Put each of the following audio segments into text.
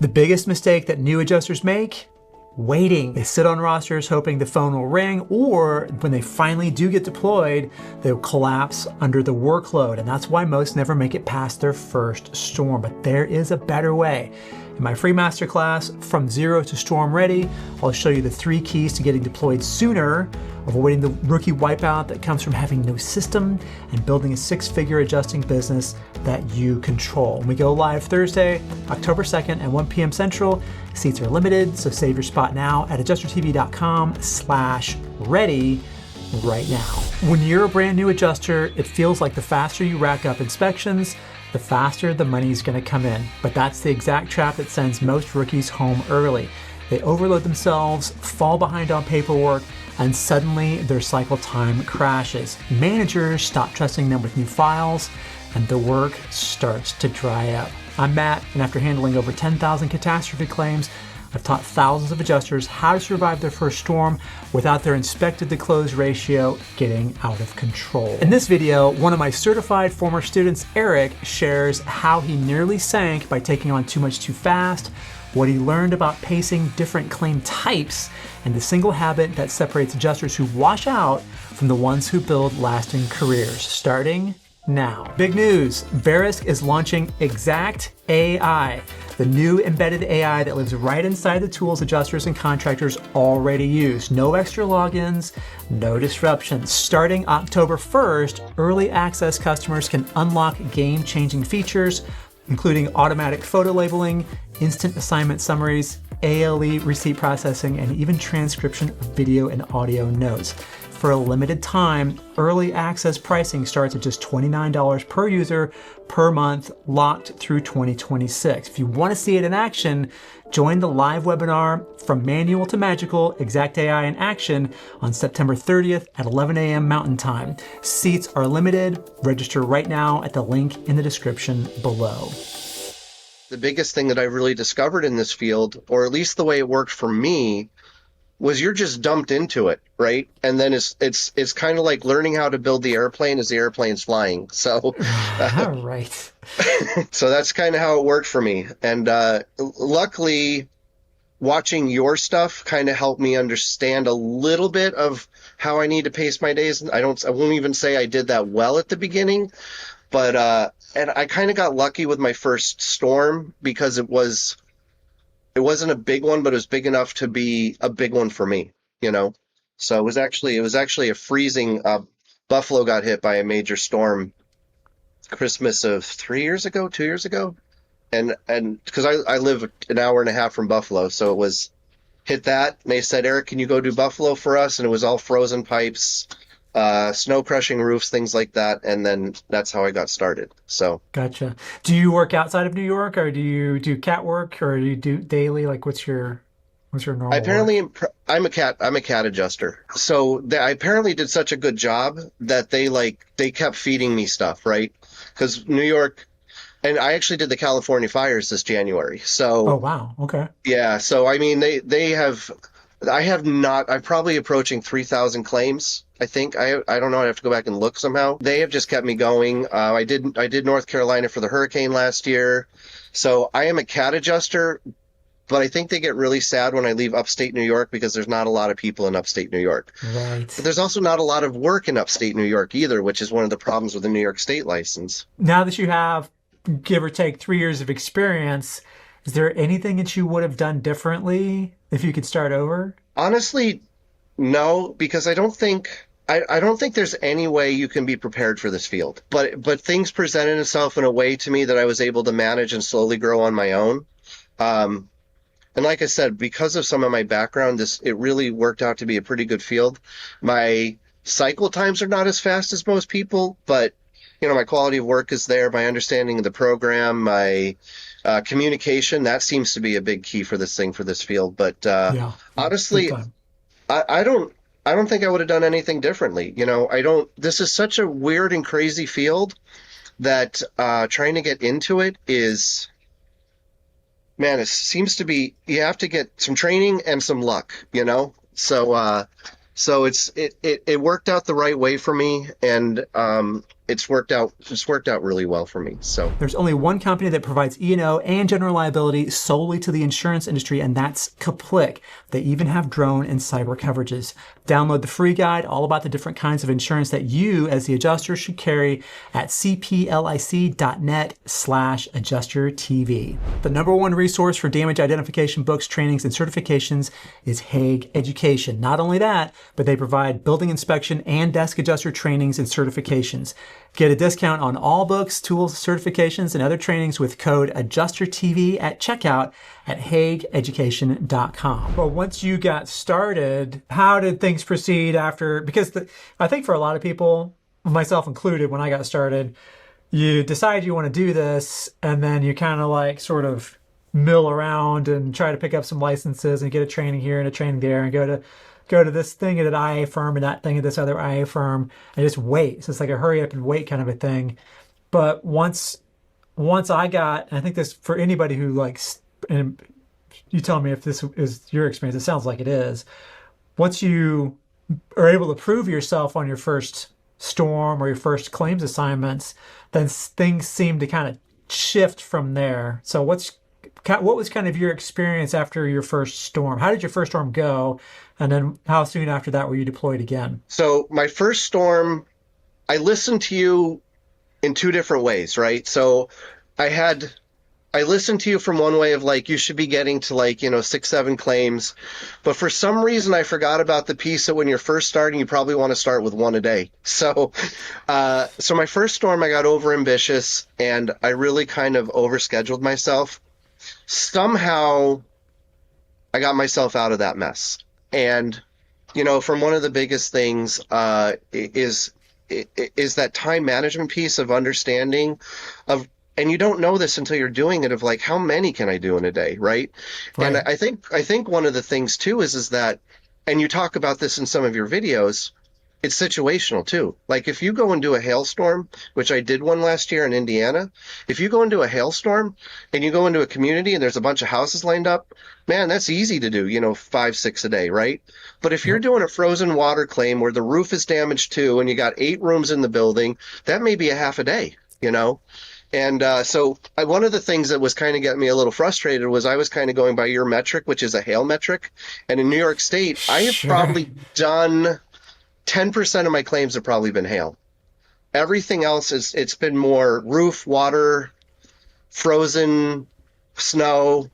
The biggest mistake that new adjusters make? Waiting. They sit on rosters hoping the phone will ring, or when they finally do get deployed, they'll collapse under the workload. And that's why most never make it past their first storm. But there is a better way. In my free masterclass, From Zero to Storm Ready, I'll show you the 3 keys to getting deployed sooner, avoiding the rookie wipeout that comes from having no system, and building a 6-figure adjusting business that you control. We go live Thursday, October 2nd at 1 p.m. Central. Seats are limited, so save your spot now at adjustertv.com/ready right now. When you're a brand new adjuster, it feels like the faster you rack up inspections, the faster the money's gonna come in. But that's the exact trap that sends most rookies home early. They overload themselves, fall behind on paperwork, and suddenly their cycle time crashes. Managers stop trusting them with new files, and the work starts to dry up. I'm Matt, and after handling over 10,000 catastrophe claims, I've taught thousands of adjusters how to survive their first storm without their inspected to close ratio getting out of control. In this video, one of my certified former students, Eric, shares how he nearly sank by taking on too much too fast, what he learned about pacing different claim types, and the single habit that separates adjusters who wash out from the ones who build lasting careers. Starting now. Big news, Verisk is launching Xactimate, the new embedded AI that lives right inside the tools adjusters and contractors already use. No extra logins, no disruptions. Starting October 1st, early access customers can unlock game-changing features, including automatic photo labeling, instant assignment summaries, ALE receipt processing, and even transcription of video and audio notes. For a limited time, early access pricing starts at just $29 per user per month, locked through 2026. If you want to see it in action, join the live webinar From Manual to Magical, Xactimate in Action on September 30th at 11 a.m. Mountain Time. Seats are limited. Register right now at the link in the description below. The biggest thing that I really discovered in this field, or at least the way it worked for me, was you're just dumped into it, right? And then it's kind of like learning how to build the airplane as the airplane's flying. So, right. So that's kind of how it worked for me. And luckily, watching your stuff kind of helped me understand a little bit of how I need to pace my days. I won't even say I did that well at the beginning, but and I kind of got lucky with my first storm because it wasn't a big one, but it was big enough to be a big one for me, you know? So it was actually a freezing, Buffalo got hit by a major storm Christmas of 2 years ago. And cause I live an hour and a half from Buffalo. So it was hit that. And they said, Eric, can you go do Buffalo for us? And it was all frozen pipes, snow crushing roofs, things like that. And then that's how I got started. So Gotcha. Do you work outside of New York, or do you do cat work, or do you do daily? Like what's your normal work? I'm a cat adjuster. So I apparently did such a good job that they kept feeding me stuff, right? Because New York, and I actually did the California fires this January. So Oh wow. Okay. yeah, so I mean I'm probably approaching 3,000 claims. I think I don't know. I have to go back and look somehow. They have just kept me going. I did North Carolina for the hurricane last year. So I am a cat adjuster, but I think they get really sad when I leave upstate New York because there's not a lot of people in upstate New York. Right. But there's also not a lot of work in upstate New York either, which is one of the problems with the New York State license. Now that you have, give or take, 3 years of experience, is there anything that you would have done differently if you could start over? Honestly, no, because I don't think there's any way you can be prepared for this field. But things presented itself in a way to me that I was able to manage and slowly grow on my own. And like I said, because of some of my background, it really worked out to be a pretty good field. My cycle times are not as fast as most people, but my quality of work is there. My understanding of the program, my communication, that seems to be a big key for this field. But Yeah. honestly, I don't think I would have done anything differently. This is such a weird and crazy field that trying to get into it is, man, it seems to be, you have to get some training and some luck, So it worked out the right way for me. And it's worked out really well for me. So There's only one company that provides E&O and general liability solely to the insurance industry, and that's Kaplik. They even have drone and cyber coverages. Download the free guide all about the different kinds of insurance that you, as the adjuster, should carry at cplic.net/adjustertv. The number one resource for damage identification books, trainings, and certifications is Hague Education. Not only that, but they provide building inspection and desk adjuster trainings and certifications. Get a discount on all books, tools, certifications, and other trainings with code AdjusterTV at checkout at hagueeducation.com. But once you got started, how did things proceed after? Because I think for a lot of people, myself included, when I got started, you decide you want to do this, and then you kind of like sort of mill around and try to pick up some licenses and get a training here and a training there and go to this thing at an IA firm and that thing at this other IA firm and just wait. So it's like a hurry up and wait kind of a thing. But once I got, and I think this for anybody who likes, and you tell me if this is your experience, it sounds like it is. Once you are able to prove yourself on your first storm or your first claims assignments, then things seem to kind of shift from there. So what was kind of your experience after your first storm? How did your first storm go? And then how soon after that were you deployed again? So my first storm, I listened to you in two different ways, right? So I listened to you from one way of like, you should be getting to like, 6, 7 claims. But for some reason, I forgot about the piece that when you're first starting, you probably want to start with 1 a day. So my first storm, I got over ambitious and I really kind of overscheduled myself. Somehow I got myself out of that mess. And, from one of the biggest things is that time management piece of understanding of, and you don't know this until you're doing it, of like, how many can I do in a day, right? And I think one of the things too is that, and you talk about this in some of your videos, it's situational too. Like if you go and do a hailstorm, which I did one last year in Indiana, if you go into a hailstorm and you go into a community and there's a bunch of houses lined up, man, that's easy to do, 5, 6 a day, right? But if you're doing a frozen water claim where the roof is damaged too and you got 8 rooms in the building, that may be a half a day, And so one of the things that was kind of getting me a little frustrated was I was kind of going by your metric, which is a hail metric. And in New York State, I have probably done 10% of my claims have probably been hail. Everything else it's been more roof, water, frozen, snow.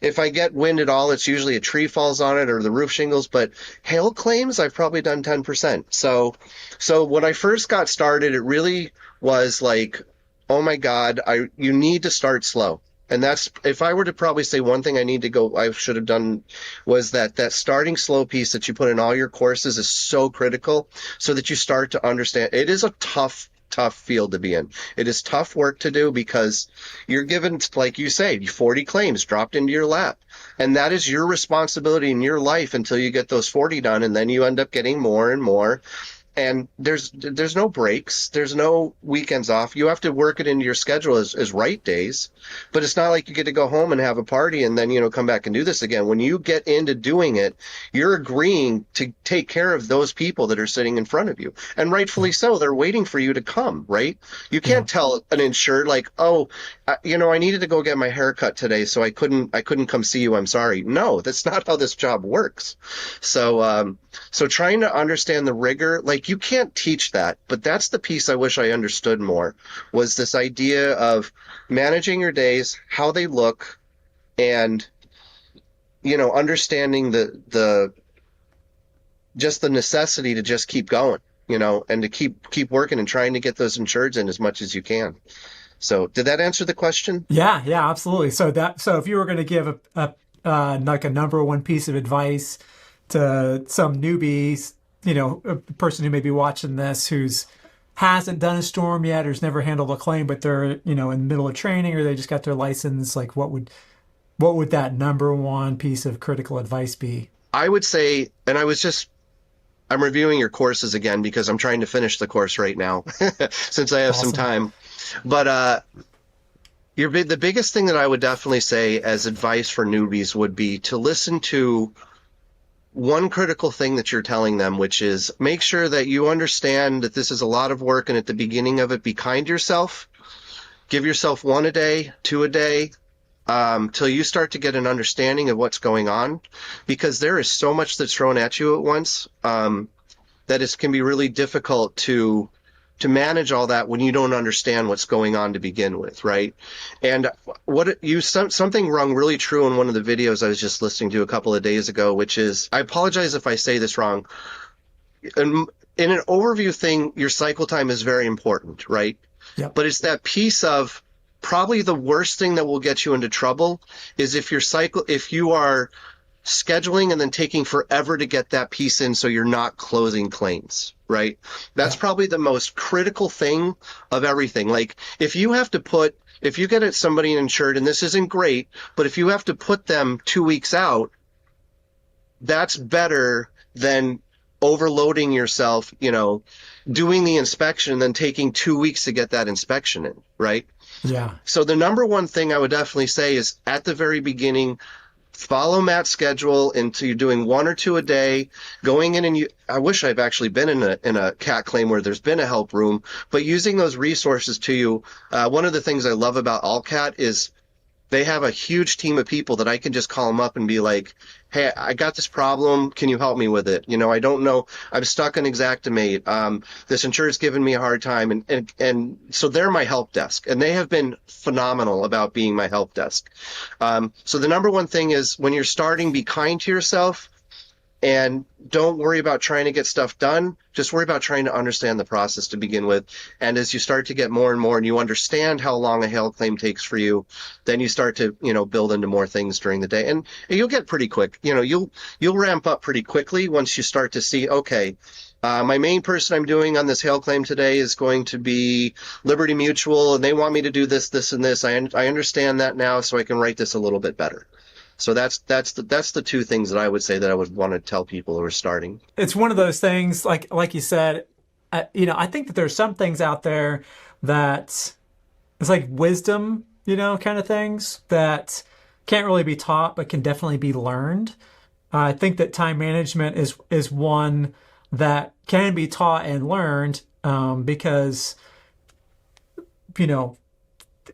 If I get wind at all, it's usually a tree falls on it or the roof shingles. But hail claims, I've probably done 10%. So when I first got started, it really was like, oh my God, you need to start slow. And that's, if I were to probably say one thing I should have done was that starting slow piece that you put in all your courses is so critical so that you start to understand. It is a tough field to be in. It is tough work to do because you're given, like you say, 40 claims dropped into your lap. And that is your responsibility in your life until you get those 40 done. And then you end up getting more and more. And there's no breaks. There's no weekends off. You have to work it into your schedule as right days. But it's not like you get to go home and have a party and then, come back and do this again. When you get into doing it, you're agreeing to take care of those people that are sitting in front of you. And rightfully so. They're waiting for you to come, right? You can't tell an insured like, oh, I needed to go get my hair cut today, so I couldn't come see you. I'm sorry. No, that's not how this job works. So trying to understand the rigor, like you can't teach that, but that's the piece I wish I understood more, was this idea of managing your days, how they look, and, understanding the just the necessity to just keep going, and to keep working and trying to get those insureds in as much as you can. So did that answer the question? Yeah, absolutely. So if you were going to give like a number one piece of advice to some newbies, a person who may be watching this who's hasn't done a storm yet or has never handled a claim, but they're, in the middle of training or they just got their license, like what would that number one piece of critical advice be? I would say, and I'm reviewing your courses again because I'm trying to finish the course right now since I have some time. But the biggest thing that I would definitely say as advice for newbies would be to listen to one critical thing that you're telling them, which is make sure that you understand that this is a lot of work, and at the beginning of it, be kind to yourself. Give yourself 1 a day, 2 a day, till you start to get an understanding of what's going on, because there is so much that's thrown at you at once, that it can be really difficult to manage all that when you don't understand what's going on to begin with, right? And something rung really true in one of the videos I was just listening to a couple of days ago, which is, I apologize if I say this wrong. In an overview thing, your cycle time is very important, right? Yep. But it's that piece of, probably the worst thing that will get you into trouble is if you are scheduling and then taking forever to get that piece in, so you're not closing claims, right? That's probably the most critical thing of everything. Like, if you get somebody insured, and this isn't great, but if you have to put them 2 weeks out, that's better than overloading yourself, doing the inspection and then taking 2 weeks to get that inspection in, right? Yeah. So the number one thing I would definitely say is, at the very beginning, follow Matt's schedule into doing 1 or 2 a day, going in, and I wish I've actually been in a cat claim where there's been a help room, but using those resources to you. One of the things I love about AllCat is they have a huge team of people that I can just call them up and be like, hey, I got this problem. Can you help me with it? I don't know. I'm stuck in Xactimate. This insurer's giving me a hard time. And so they're my help desk, and they have been phenomenal about being my help desk. So the number one thing is, when you're starting, be kind to yourself, and don't worry about trying to get stuff done. Just worry about trying to understand the process to begin with. And as you start to get more and more, and you understand how long a hail claim takes for you, then you start to, build into more things during the day. And you'll get pretty quick. You'll ramp up pretty quickly once you start to see, okay, my main person I'm doing on this hail claim today is going to be Liberty Mutual, and they want me to do this, this, and this. I understand that now, so I can write this a little bit better. So that's the two things that I would say that I would want to tell people who are starting. It's one of those things, like you said, I think that there's some things out there that it's like wisdom, kind of things that can't really be taught, but can definitely be learned. I think that time management is one that can be taught and learned, because,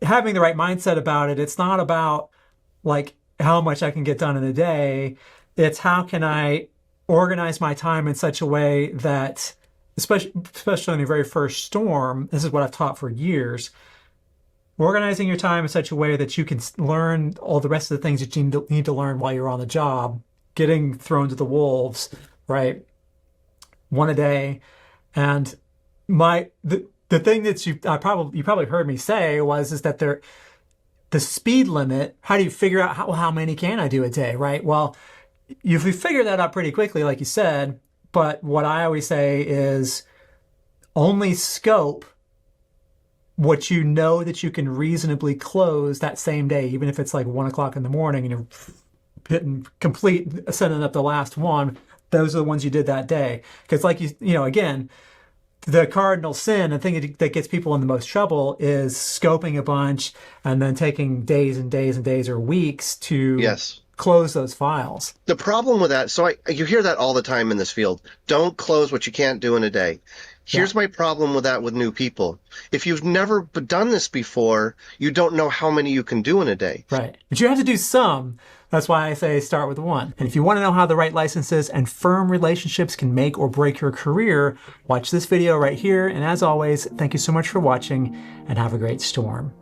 having the right mindset about it, it's not about like how much I can get done in a day. It's how can I organize my time in such a way that, especially in your very first storm, this is what I've taught for years, organizing your time in such a way that you can learn all the rest of the things that you need to learn while you're on the job, getting thrown to the wolves, right? 1 a day. And the thing that you probably heard me say is that the speed limit, how do you figure out how many can I do a day, right? Well, you figure that out pretty quickly, like you said, but what I always say is only scope what you know that you can reasonably close that same day, even if it's like 1 o'clock in the morning and you're hitting complete, sending up the last one. Those are the ones you did that day. Because again, the cardinal sin, the thing that gets people in the most trouble, is scoping a bunch and then taking days and days and days or weeks to close those files. The problem with that, so you hear that all the time in this field. Don't close what you can't do in a day. Here's my problem with that with new people. If you've never done this before, you don't know how many you can do in a day. Right. But you have to do some. That's why I say start with 1. And if you want to know how the right licenses and firm relationships can make or break your career, watch this video right here. And as always, thank you so much for watching, and have a great storm.